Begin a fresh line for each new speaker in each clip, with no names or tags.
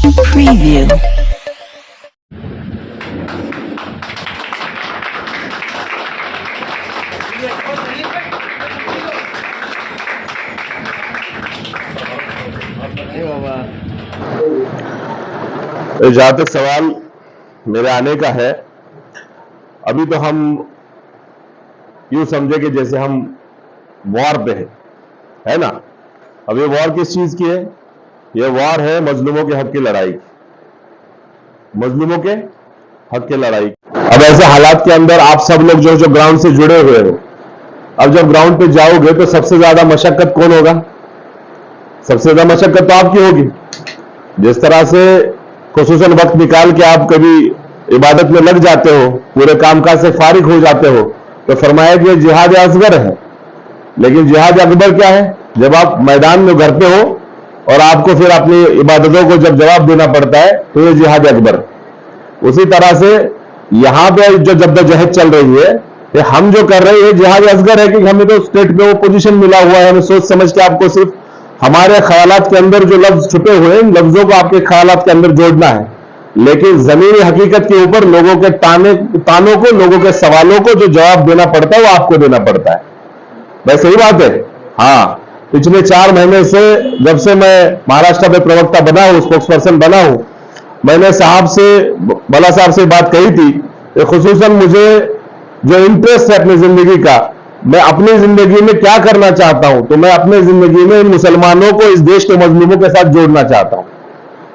Preview.
जहां तक सवाल मेरे आने का है, अभी तो हम यूं समझे कि जैसे हम वॉर पे है ना। अब ये वॉर किस चीज की है? ये वॉर है मजलूमों के हक की लड़ाई, मजलूमों के हक की लड़ाई। अब ऐसे हालात के अंदर आप सब लोग जो ग्राउंड से जुड़े हुए हो, अब जब ग्राउंड पे जाओगे तो सबसे ज्यादा मशक्कत कौन होगा? सबसे ज्यादा मशक्कत तो आपकी होगी। जिस तरह से खुसूसन वक्त निकाल के आप कभी इबादत में लग जाते हो, पूरे कामकाज से फारिग हो जाते हो, तो फरमाया कि जिहाद असगर है। लेकिन जिहाद अकबर क्या है? जब आप मैदान में घर पे हो और आपको फिर अपनी इबादतों को जब जवाब देना पड़ता है, तो ये जिहाद अकबर। उसी तरह से यहां पे जो जद्दोजहद चल रही है, ये हम जो कर रहे हैं जिहाद असगर है कि हमें तो स्टेट पे वो पोजीशन मिला हुआ है। हमें सोच समझ के आपको सिर्फ हमारे ख्यालात के अंदर जो लफ्ज छुपे हुए हैं, लफ्जों को आपके ख्यालात के अंदर जोड़ना है। लेकिन जमीनी हकीकत के ऊपर लोगों के तानों को, लोगों के सवालों को जो जवाब देना पड़ता है वो आपको देना पड़ता है। भाई सही बात है। हाँ, पिछले 4 महीने से जब से मैं महाराष्ट्र में प्रवक्ता बना हूं, स्पोक्स पर्सन बना हूं, मैंने बला साहब से बात कही थी। खुसूसन मुझे जो इंटरेस्ट है अपनी जिंदगी का, मैं अपनी जिंदगी में क्या करना चाहता हूं, तो मैं अपनी जिंदगी में इन मुसलमानों को इस देश के मजलूमों के साथ जोड़ना चाहता हूं,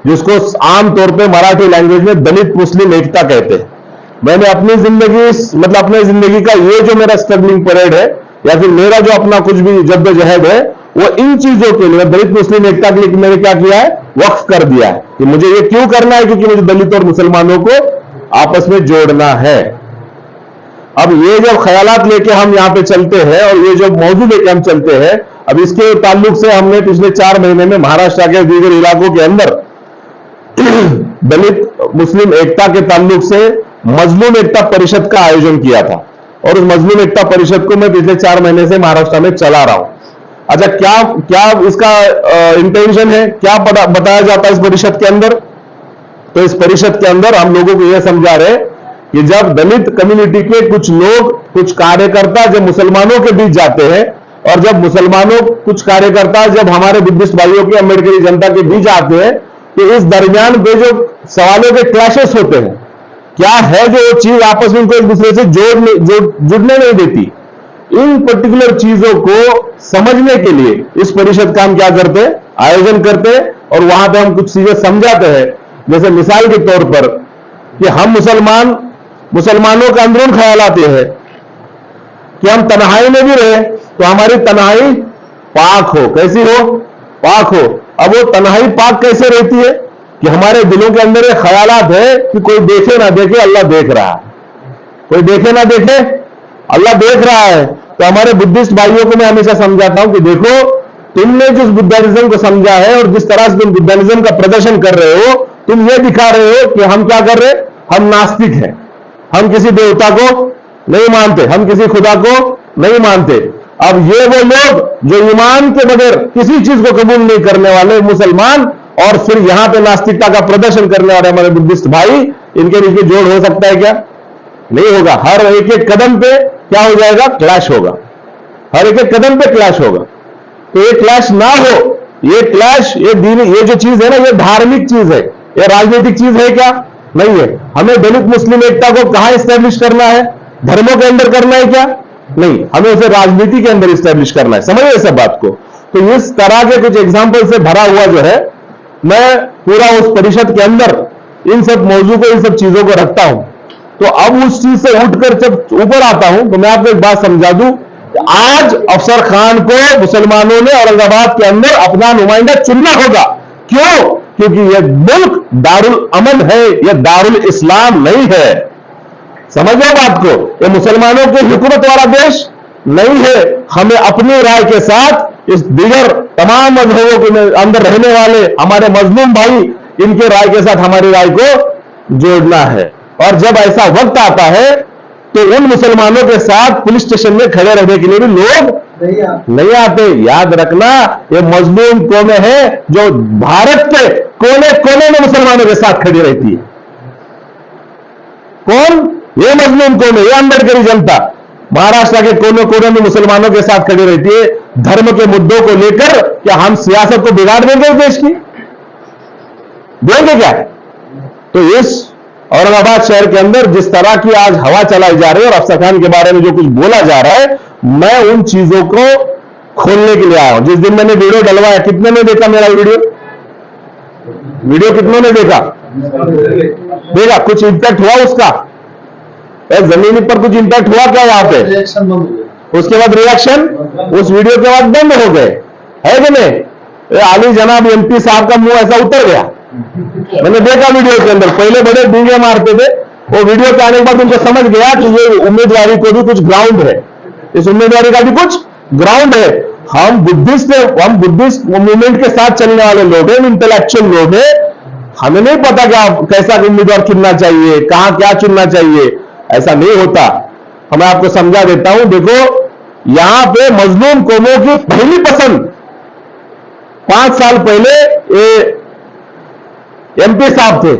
जिसको आमतौर पे मराठी लैंग्वेज में दलित मुस्लिम एकता कहते हैं। मैंने अपनी जिंदगी, मतलब अपनी जिंदगी का ये जो मेरा स्ट्रगलिंग पीरियड है, या फिर मेरा जो अपना कुछ भी जद्दोजहद है, वो इन चीजों के लिए, दलित मुस्लिम एकता के लिए मैंने क्या किया है? वक्फ कर दिया है कि मुझे ये क्यों करना है, क्योंकि मुझे दलित और मुसलमानों को आपस में जोड़ना है। अब ये जब ख्यालात लेके हम यहां पे चलते हैं और ये जो मौजू लेके हम चलते हैं, अब इसके ताल्लुक से हमने पिछले 4 महीने में महाराष्ट्र के दीगर इलाकों के अंदर दलित मुस्लिम एकता के ताल्लुक से मजलूम एकता परिषद का आयोजन किया था, और उस मजलूम एकता परिषद को मैं पिछले 4 महीने से महाराष्ट्र में चला रहा हूं। अच्छा, क्या इसका इंटेंशन है, क्या बताया जाता है इस परिषद के अंदर? तो इस परिषद के अंदर हम लोगों को यह समझा रहे कि जब दलित कम्युनिटी के कुछ लोग, कुछ कार्यकर्ता जब मुसलमानों के बीच जाते हैं, और जब मुसलमानों कुछ कार्यकर्ता जब हमारे बुद्धिस्ट भाइयों के, अम्बेडकरी जनता के बीच आते हैं, तो इस दरमियान पे जो सवालों के क्लैशेस होते हैं, क्या है जो चीज आपस में उनको एक दूसरे से जुड़ने नहीं देती, इन पर्टिकुलर चीजों को समझने के लिए इस परिषद का हम क्या करते हैं? आयोजन करते हैं, और वहां पे हम कुछ चीजें समझाते हैं। जैसे मिसाल के तौर पर कि हम मुसलमानों का अंदरून ख्यालात ये है कि हम तन्हाई में भी रहे तो हमारी तन्हाई पाक हो। कैसी हो? पाक हो। अब वो तन्हाई पाक कैसे रहती है? कि हमारे दिलों के अंदर ये ख्यालात है कि कोई देखे ना देखे, अल्लाह देख रहा है। कोई देखे ना देखे, अल्लाह देख रहा है। तो हमारे बुद्धिस्ट भाइयों को मैं हमेशा समझाता हूं कि देखो, तुमने जिस बुद्धिज्म को समझा है और जिस तरह से तुम बुद्धिज्म का प्रदर्शन कर रहे हो, तुम ये दिखा रहे हो कि हम क्या कर रहे? हम नास्तिक हैं, हम किसी देवता को नहीं मानते, हम किसी खुदा को नहीं मानते। अब ये वो लोग जो ईमान के बगैर किसी चीज को कबूल नहीं करने वाले मुसलमान, और फिर यहां पे नास्तिकता का प्रदर्शन करने वाले हमारे बुद्धिस्ट भाई, इनके बीच में जोड़ हो सकता है क्या? नहीं होगा। हर एक एक कदम पे क्या हो जाएगा? क्लैश होगा। हर एक एक कदम पे क्लैश होगा। तो ये क्लैश ना हो, ये क्लैश, ये दीनी, ये जो चीज है ना, ये धार्मिक चीज है, ये राजनीतिक चीज है क्या? नहीं है। हमें दलित मुस्लिम एकता को कहां स्टैब्लिश करना है? धर्मों के अंदर करना है क्या? नहीं, हमें उसे राजनीति के अंदर स्टैब्लिश करना है। समझिए इस बात को। तो इस तरह के कुछ एग्जाम्पल से भरा हुआ जो है, मैं पूरा उस परिषद के अंदर इन सब मौजू को, इन सब चीजों को रखता हूं। तो अब उस चीज से उठकर जब ऊपर आता हूं, तो मैं आपको एक बात समझा दूं, आज अफसर खान को मुसलमानों ने औरंगाबाद के अंदर अपना नुमाइंदा चुनना होगा। क्यों? क्योंकि यह मुल्क दारुल अमन है, यह दारुल इस्लाम नहीं है। समझो बात को, यह मुसलमानों की हुकूमत वाला देश नहीं है। हमें अपनी राय के साथ इस दीगर तमाम मजहबों के अंदर रहने वाले हमारे मजलूम भाई, इनके राय के साथ हमारी राय को जोड़ना है। और जब ऐसा वक्त आता है तो उन मुसलमानों के साथ पुलिस स्टेशन में खड़े रहने के लिए भी लोग नहीं आते। याद रखना, ये मजलूम कौमें हैं जो भारत के कोने कोने में मुसलमानों के साथ खड़ी रहती है। कौन? ये मजलूम कौन है? ये अम्बेडकरी जनता महाराष्ट्र के कोने कोने में मुसलमानों के साथ खड़ी रहती है। धर्म के मुद्दों को लेकर क्या हम सियासत को बिगाड़ देंगे देश की? देंगे क्या? तो इस औरंगाबाद शहर के अंदर जिस तरह की आज हवा चलाई जा रही है और अफसर खान के बारे में जो कुछ बोला जा रहा है, मैं उन चीजों को खोलने के लिए आया हूं। जिस दिन मैंने वीडियो डलवाया, कितने ने देखा मेरा वीडियो? कितनों ने देखा? कुछ इंपैक्ट हुआ उसका? जमीनी पर कुछ इंपैक्ट हुआ क्या वहां पे? उसके बाद रिएक्शन उस वीडियो के बाद बंद हो गए, है कि नहीं? आली जनाब एमपी साहब का मुंह ऐसा उतर गया। मैंने देखा वीडियो के अंदर, पहले बड़े डींगे मारते थे, वो वीडियो के आने के बाद उनको समझ गया कि ये उम्मीदवारी को भी कुछ ग्राउंड है, इस उम्मीदवारी का भी कुछ ग्राउंड है। हम बुद्धिस्ट मूवमेंट के साथ चलने वाले लोग हैं, इंटेलेक्चुअल लोग हैं। हमें नहीं पता क्या कैसा उम्मीदवार चुनना चाहिए, कहां क्या चुनना चाहिए, ऐसा नहीं होता। मैं आपको समझा देता हूं। देखो, यहां पे मजलूम कौमों की पहली पसंद 5 साल पहले ये एमपी साहब थे।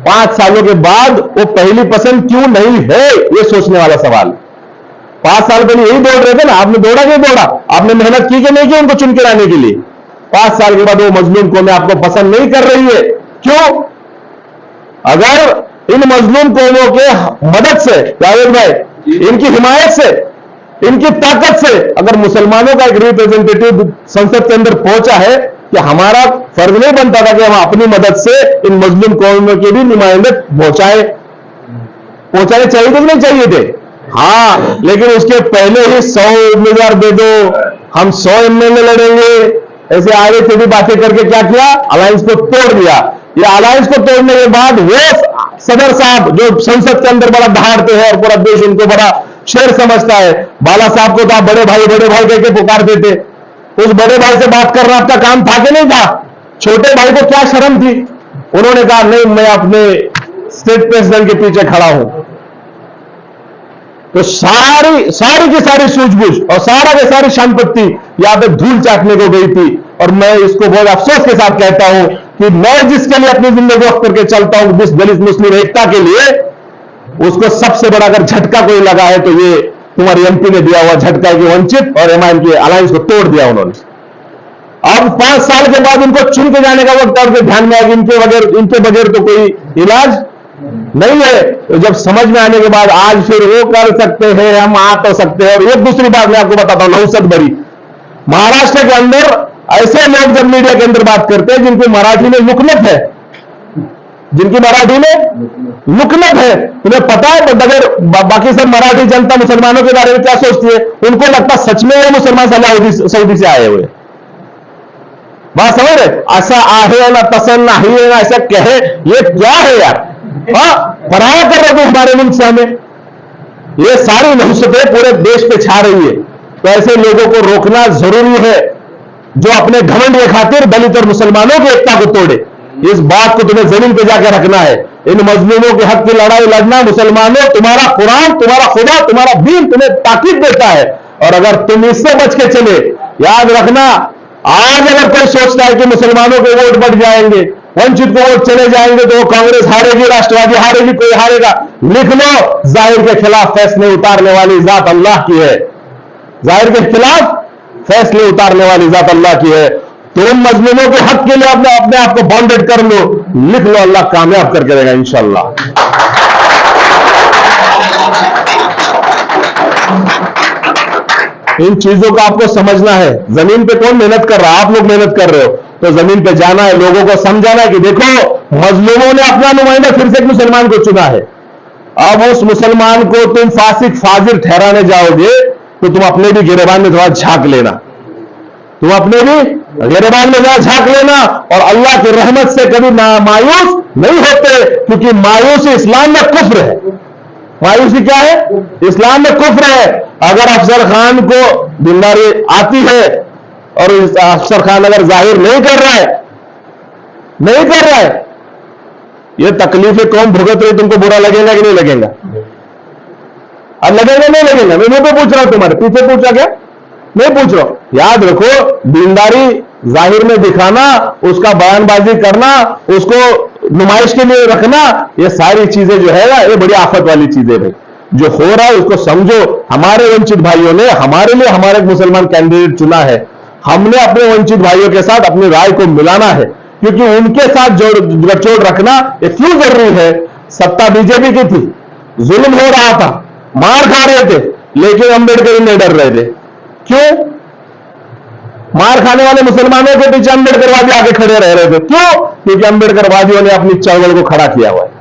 5 सालों के बाद वो पहली पसंद क्यों नहीं है, ये सोचने वाला सवाल। 5 साल पहले यही दौड़ रहे थे ना, आपने दौड़ा कि दौड़ा? आपने मेहनत की कि नहीं की उनको चुन के लाने के लिए? 5 साल के बाद वो मजलूम कौमें आपको पसंद नहीं कर रही है, क्यों? अगर इन मजलूम कौमों के मदद से, जावेद भाई, इनकी हिमायत से, इनकी ताकत से अगर मुसलमानों का एक रिप्रेजेंटेटिव संसद के अंदर पहुंचा है, कि हमारा फर्ज नहीं बनता था कि हम अपनी मदद से इन मजलूम कौमों के भी नुमाइंदे पहुंचाने चाहिए थे कि नहीं चाहिए थे? हाँ, लेकिन उसके पहले ही 100 उम्मीदवार दे दो, हम 100 एमएलए लड़ेंगे, ऐसे आगे से भी बातें करके क्या किया? अलायंस को तोड़ दिया। ये अलायंस को तोड़ने के बाद वो सदर साहब जो संसद के अंदर बड़ा दहाड़ते हैं और पूरा देश उनको बड़ा शेर समझता है, बाला साहब को तो आप बड़े भाई कहकर पुकारते थे। उस बड़े भाई से बात करना आपका काम था कि नहीं था? छोटे भाई को क्या शर्म थी? उन्होंने कहा नहीं, मैं अपने स्टेट प्रेसिडेंट के पीछे खड़ा हूं। तो सारी की सारी सूझबूझ और सारा की सारी संपत्ति यहां पे धूल चाटने को गई थी। और मैं इसको बहुत अफसोस के साथ कहता हूं कि मैं जिसके लिए अपनी जिंदगी वक्त करके चलता हूं, जिस दलित मुस्लिम एकता के लिए, उसको सबसे बड़ा अगर झटका कोई लगा है तो ये तुम्हारी एमपी ने दिया हुआ झटका है कि वंचित और एमआईएम के अलायंस को तोड़ दिया उन्होंने। अब 5 साल के बाद उनको चुन के जाने का वक्त और ध्यान में आएगा इनके बगैर तो कोई इलाज नहीं है। तो जब समझ में आने के बाद आज फिर वो कर सकते हैं, हम आ तो सकते हैं। और एक दूसरी बात मैं आपको बताता हूं, नौसत भरी महाराष्ट्र के अंदर ऐसे लोग जब मीडिया के अंदर बात करते हैं जिनकी मराठी में लुकनत है, तुम्हें पता है? अगर बाकी सब मराठी जनता मुसलमानों के बारे में क्या सोचती है? उनको लगता सच में वो मुसलमान सऊदी से आए हुए। बात समझ रहे? ऐसा आहे ना, तसन नहीं है ना, ऐसा कहे, ये क्या है यार? पराया कर रहे थे हमारे मुल्क से हमें। ये सारी नहुसतें पूरे देश पे छा रही है। तो ऐसे लोगों को रोकना जरूरी है जो अपने घमंड के खातिर दलित और मुसलमानों की एकता को तोड़े। इस बात को तुम्हें जमीन पे जाकर रखना है। इन मजलूमों के हक की लड़ाई लड़ना, मुसलमानों, तुम्हारा कुरान, तुम्हारा खुदा, तुम्हारा दीन तुम्हें ताकीद देता है। और अगर तुम इससे बच के चले, याद रखना, आज अगर कोई सोचता है कि मुसलमानों के वोट बढ़ जाएंगे, वंचित को वोट चले जाएंगे, तो कांग्रेस हारेगी, राष्ट्रवादी हारेगी, कोई हारेगा, लिख लो, जाहिर के खिलाफ फैसले उतारने वाली जात अल्लाह की है। जाहिर के खिलाफ फैसले उतारने वाली जात अल्लाह की है। तुम मजलूमों के हक के लिए अपने आप को बॉन्डेड कर लो, लिख लो, अल्लाह कामयाब करके देगा इंशाअल्लाह। इन चीजों को आपको समझना है। जमीन पे कौन मेहनत कर रहा है? आप लोग मेहनत कर रहे हो। तो जमीन पे जाना है, लोगों को समझाना है कि देखो, मजलूमों ने अपना नुमाइंदा फिर से एक मुसलमान को चुना है। अब उस मुसलमान को तुम फासिक फाजिर ठहराने जाओगे तो तुम अपने भी गिरेबान में थोड़ा झांक लेना, तुम अपने भी गिरेबान में थोड़ा झांक लेना। और अल्लाह की रहमत से कभी मायूस नहीं होते, क्योंकि मायूसी इस्लाम में कुफ्र है। मायूसी क्या है? इस्लाम में कुफ्र है। अगर अफसर खान को दीनदारी आती है और अफसर खान अगर जाहिर नहीं कर रहा है, ये तकलीफें कौन भुगत रही, तुमको बुरा लगेगा कि नहीं लगेगा? अब लगेगा नहीं लगेगा? मैं मुंह पे पूछ रहा हूं, तुम्हारे पीछे पूछा क्या? नहीं पूछ रहा हूं। याद रखो, दीनदारी जाहिर में दिखाना, उसका बयानबाजी करना, उसको नुमाइश के लिए रखना, ये सारी चीजें जो है ना, ये बड़ी आफत वाली चीजें भाई। जो हो रहा है उसको समझो। हमारे वंचित भाइयों ने हमारे लिए हमारे मुसलमान कैंडिडेट चुना है। हमने अपने वंचित भाइयों के साथ अपनी राय को मिलाना है, क्योंकि उनके साथ गठजोड़ रखना ये क्यों जरूरी है। सत्ता बीजेपी की थी, जुल्म हो रहा था, मार खा रहे थे, लेकिन अंबेडकर नहीं डर रहे थे। क्यों? मार खाने वाले मुसलमानों के पीछे अंबेडकरवादी आके खड़े रह रहे थे। क्यों? क्योंकि अंबेडकरवादियों ने अपनी चळवळ को खड़ा किया हुआ है,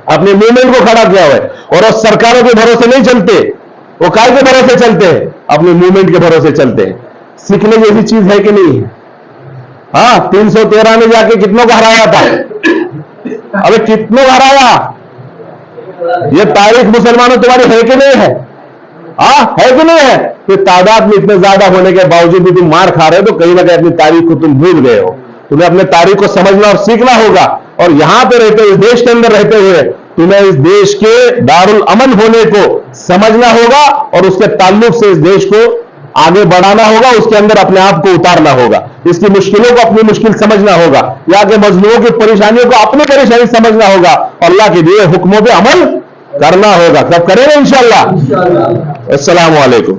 अपने मूवमेंट को खड़ा किया हुआ है। और वो सरकारों के भरोसे नहीं चलते, वो काय के भरोसे चलते हैं? अपने मूवमेंट के भरोसे चलते हैं। सीखने जैसी चीज है कि नहीं है? हाँ, 313 में जाके कितनों को हराया था? अबे कितनों को हराया? ये तारीख मुसलमानों तुम्हारी है कि नहीं है? हाँ, है कि नहीं है? तो तादाद में इतने ज्यादा होने के बावजूद भी तुम मार खा रहे हो, तो कहीं ना कहीं अपनी तारीख को तुम भूल गए हो। तुम्हें अपने तारीख को समझना और सीखना होगा। और यहां पे रहते हुए, इस देश के अंदर रहते हुए, तुम्हें इस देश के दारुल अमन होने को समझना होगा और उसके ताल्लुक से इस देश को आगे बढ़ाना होगा, उसके अंदर अपने आप को उतारना होगा, इसकी मुश्किलों को अपनी मुश्किल समझना होगा, यहाँ के मजलूमों की परेशानियों को अपनी परेशानी समझना होगा, अल्लाह के दिए हुक्मों पे अमल करना होगा। कब करेंगे? इंशाअल्लाह। अस्सलामु अलैकुम।